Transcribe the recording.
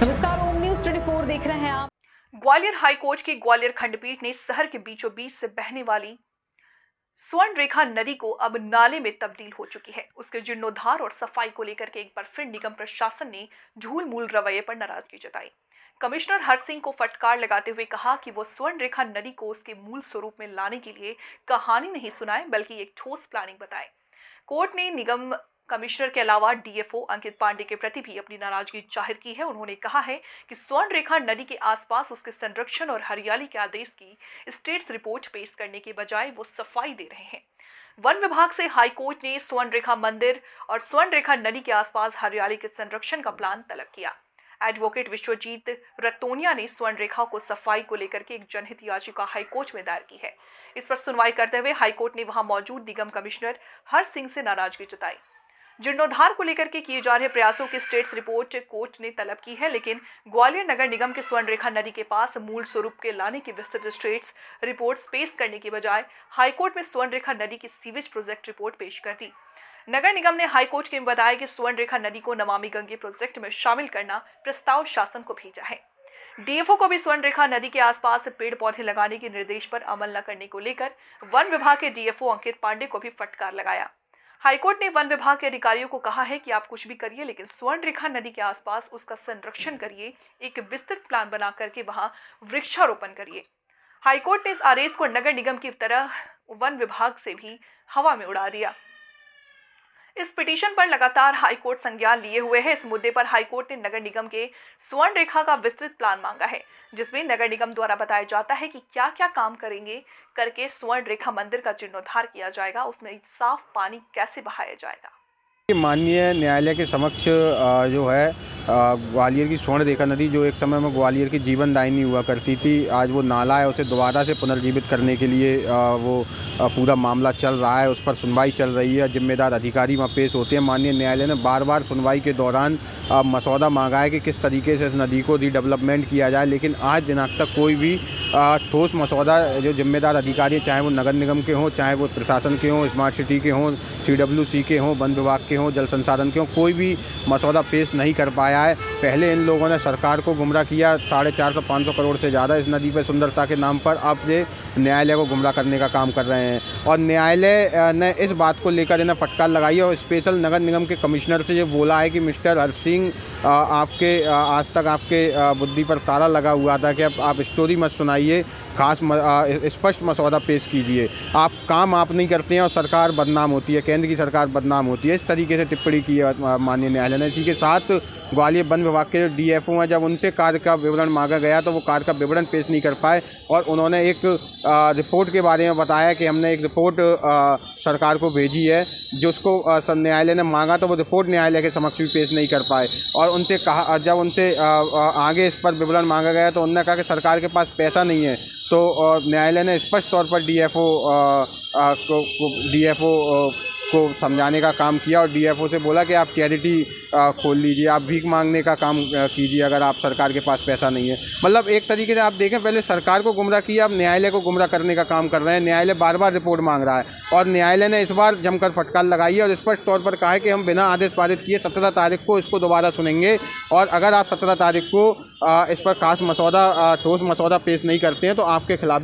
नमस्कार, ओम न्यूज 24 देख रहे हैं आप। ग्वालियर हाईकोर्ट की ग्वालियर खंडपीठ ने शहर के बीचों बीच से बहने वाली स्वर्ण रेखा नदी को अब नाले में तब्दील हो चुकी है। उसके जीर्णोद्धार और सफाई को लेकर के एक बार फिर निगम प्रशासन ने झूल मूल रवैये पर नाराजगी जताई। कमिश्नर हर सिंह को फटकार लगाते हुए कहा कि वो स्वर्ण रेखा नदी को उसके मूल स्वरूप में लाने के लिए कहानी नहीं सुनाए बल्कि एक ठोस प्लानिंग बताए। कोर्ट ने निगम कमिश्नर के अलावा डीएफओ अंकित पांडे के प्रति भी अपनी नाराजगी जाहिर की है। उन्होंने कहा है कि स्वर्ण रेखा नदी के आसपास उसके संरक्षण और हरियाली के आदेश की स्टेट्स रिपोर्ट पेश करने के बजाय वो सफाई दे रहे हैं। वन विभाग से हाईकोर्ट ने स्वर्ण रेखा मंदिर और स्वर्ण रेखा नदी के आसपास हरियाली के संरक्षण का प्लान तलब किया। एडवोकेट विश्वजीत रतोनिया ने स्वर्ण रेखा को सफाई को लेकर के एक जनहित याचिका हाईकोर्ट में दायर की है। इस पर सुनवाई करते हुए हाईकोर्ट ने वहां मौजूद निगम कमिश्नर हर सिंह से नाराजगी जताई। जीर्णोद्धार को लेकर के किए जा रहे प्रयासों की स्टेट्स रिपोर्ट कोर्ट ने तलब की है, लेकिन ग्वालियर नगर निगम के स्वर्ण रेखा नदी के पास मूल स्वरूप के लाने की विस्तृत स्टेट्स रिपोर्ट्स पेश करने के बजाय हाईकोर्ट में स्वर्ण रेखा नदी की सीवेज प्रोजेक्ट रिपोर्ट पेश कर दी। नगर निगम ने हाईकोर्ट के बताया कि स्वर्ण रेखा नदी को नमामि गंगे प्रोजेक्ट में शामिल करना प्रस्ताव शासन को भेजा है। डीएफओ को भी स्वर्ण रेखा नदी के आसपास पेड़ पौधे लगाने के निर्देश पर अमल न करने को लेकर वन विभाग के डीएफओ अंकित पांडे को भी फटकार लगाया। हाईकोर्ट ने वन विभाग के अधिकारियों को कहा है कि आप कुछ भी करिए, लेकिन स्वर्ण रेखा नदी के आसपास उसका संरक्षण करिए, एक विस्तृत प्लान बना करके वहां वृक्षारोपण करिए। हाईकोर्ट ने इस आदेश को नगर निगम की तरह वन विभाग से भी हवा में उड़ा दिया। इस पिटीशन पर लगातार हाईकोर्ट संज्ञान लिए हुए है। इस मुद्दे पर हाईकोर्ट ने नगर निगम के स्वर्ण रेखा का विस्तृत प्लान मांगा है, जिसमें नगर निगम द्वारा बताया जाता है कि क्या क्या काम करेंगे करके स्वर्ण रेखा मंदिर का जीर्णोद्धार किया जाएगा, उसमें साफ पानी कैसे बहाया जाएगा। माननीय न्यायालय के समक्ष जो है ग्वालियर की स्वर्ण रेखा नदी, जो एक समय में ग्वालियर की जीवनदायिनी हुआ करती थी, आज वो नाला है, उसे दोबारा से पुनर्जीवित करने के लिए वो पूरा मामला चल रहा है। उस पर सुनवाई चल रही है, जिम्मेदार अधिकारी वहाँ पेश होते हैं। माननीय न्यायालय ने बार बार सुनवाई के दौरान मसौदा मांगा है कि किस तरीके से इस नदी को रीडेवलपमेंट किया जाए, लेकिन आज दिनांक तक कोई भी ठोस मसौदा जो जिम्मेदार अधिकारी, चाहे वो नगर निगम के हों, चाहे वो प्रशासन के हों, स्मार्ट सिटी के हों, CWC के हों, वन विभाग के हों, जल संसाधन के हों, कोई भी मसौदा पेश नहीं कर पाया है। पहले इन लोगों ने सरकार को गुमराह किया 450-500 करोड़ से ज़्यादा इस नदी पर सुंदरता के नाम पर, अब से न्यायालय को गुमराह करने का काम कर रहे हैं। और न्यायालय ने इस बात को लेकर इन्हें फटकार लगाई है और स्पेशल नगर निगम के कमिश्नर से ये बोला है कि मिस्टर हर सिंह, आपके आज तक आपके बुद्धि पर ताला लगा हुआ था कि अब आप स्टोरी मत सुनाइए, खास स्पष्ट मसौदा पेश कीजिए। आप काम आप नहीं करते हैं और सरकार बदनाम होती है, केंद्र की सरकार बदनाम होती है, इस तरीके से टिप्पणी की है माननीय न्यायालय ने। इसी के साथ ग्वालियर वन विभाग के जो डीएफओ हैं, जब उनसे कार्य का विवरण मांगा गया तो वो कार्य का विवरण पेश नहीं कर पाए और उन्होंने एक रिपोर्ट के बारे में बताया कि हमने एक रिपोर्ट सरकार को भेजी है, जो उसको न्यायालय ने मांगा तो वो रिपोर्ट न्यायालय के समक्ष भी पेश नहीं कर पाए। और उनसे कहा, जब उनसे आगे इस पर विवरण मांगा गया तो उन्होंने कहा कि सरकार के पास पैसा नहीं है। तो न्यायालय ने स्पष्ट तौर पर डीएफओ को समझाने का काम किया और डीएफओ से बोला कि आप चैरिटी खोल लीजिए, आप भीख मांगने का काम कीजिए अगर आप सरकार के पास पैसा नहीं है। मतलब एक तरीके से आप देखें, पहले सरकार को गुमराह किया, अब न्यायालय को गुमराह करने का काम कर रहे हैं। न्यायालय बार बार रिपोर्ट मांग रहा है और न्यायालय ने इस बार जमकर फटकार लगाई है और स्पष्ट तौर पर कहा है कि हम बिना आदेश पारित किए 17 तारीख को इसको दोबारा सुनेंगे और अगर आप 17 तारीख को इस पर खास मसौदा, ठोस मसौदा पेश नहीं करते हैं तो आपके खिलाफ